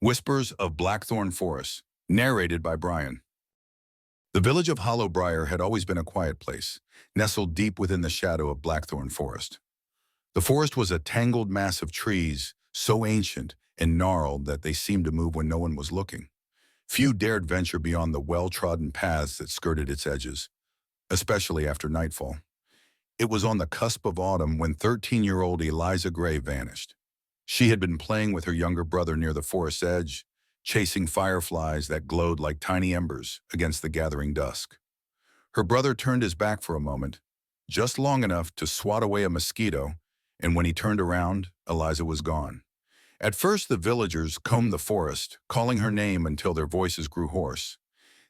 Whispers of Blackthorn Forest, narrated by Brian. The village of Hollow Briar had always been a quiet place, nestled deep within the shadow of Blackthorn Forest. The forest was a tangled mass of trees, so ancient and gnarled that they seemed to move when no one was looking. Few dared venture beyond the well-trodden paths that skirted its edges, especially after nightfall. It was on the cusp of autumn when 13-year-old Eliza Gray vanished. She had been playing with her younger brother near the forest's edge, chasing fireflies that glowed like tiny embers against the gathering dusk. Her brother turned his back for a moment, just long enough to swat away a mosquito, and when he turned around, Eliza was gone. At first, the villagers combed the forest, calling her name until their voices grew hoarse.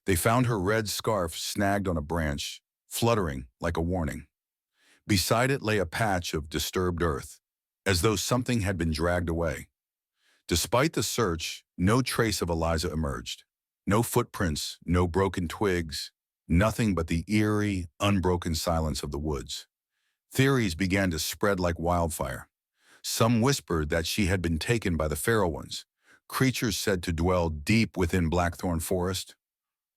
They found her red scarf snagged on a branch, fluttering like a warning. Beside it lay a patch of disturbed earth, as though something had been dragged away. Despite the search, no trace of Eliza emerged. No footprints, no broken twigs, nothing but the eerie, unbroken silence of the woods. Theories began to spread like wildfire. Some whispered that she had been taken by the feral ones, creatures said to dwell deep within Blackthorn Forest.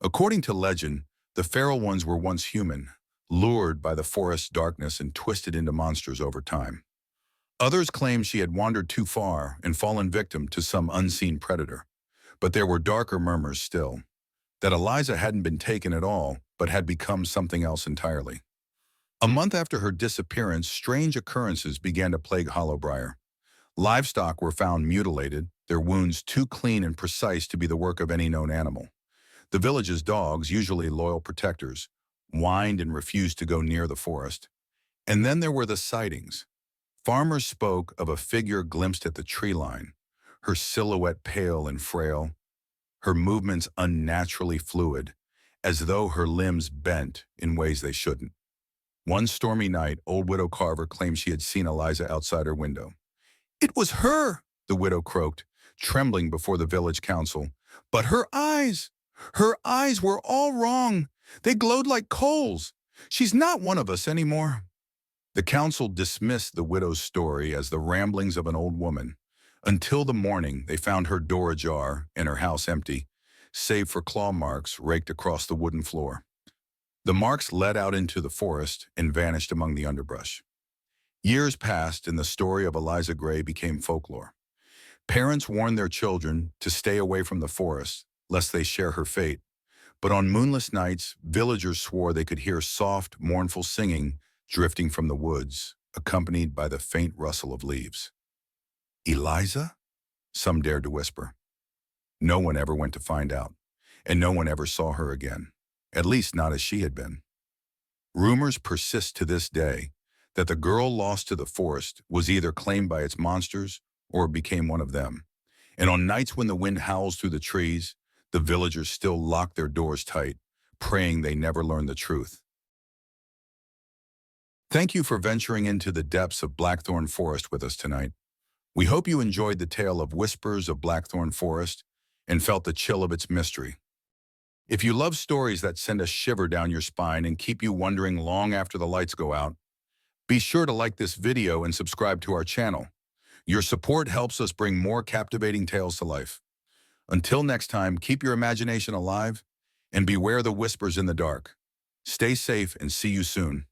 According to legend, the feral ones were once human, lured by the forest's darkness and twisted into monsters over time. Others claimed she had wandered too far and fallen victim to some unseen predator. But there were darker murmurs still, that Eliza hadn't been taken at all, but had become something else entirely. A month after her disappearance, strange occurrences began to plague Hollow Briar. Livestock were found mutilated, their wounds too clean and precise to be the work of any known animal. The village's dogs, usually loyal protectors, whined and refused to go near the forest. And then there were the sightings. Farmers spoke of a figure glimpsed at the tree line, her silhouette pale and frail, her movements unnaturally fluid, as though her limbs bent in ways they shouldn't. One stormy night, old Widow Carver claimed she had seen Eliza outside her window. "It was her," the widow croaked, trembling before the village council. "But her eyes were all wrong. They glowed like coals. She's not one of us anymore." The council dismissed the widow's story as the ramblings of an old woman, until the morning they found her door ajar and her house empty, save for claw marks raked across the wooden floor. The marks led out into the forest and vanished among the underbrush. Years passed and the story of Eliza Gray became folklore. Parents warned their children to stay away from the forest, lest they share her fate. But on moonless nights, villagers swore they could hear soft, mournful singing drifting from the woods, accompanied by the faint rustle of leaves. "Eliza?" some dared to whisper. No one ever went to find out, and no one ever saw her again, at least not as she had been. Rumors persist to this day that the girl lost to the forest was either claimed by its monsters or became one of them. And on nights when the wind howls through the trees, the villagers still lock their doors tight, praying they never learn the truth. Thank you for venturing into the depths of Blackthorn Forest with us tonight. We hope you enjoyed the tale of Whispers of Blackthorn Forest and felt the chill of its mystery. If you love stories that send a shiver down your spine and keep you wondering long after the lights go out, be sure to like this video and subscribe to our channel. Your support helps us bring more captivating tales to life. Until next time, keep your imagination alive and beware the whispers in the dark. Stay safe and see you soon.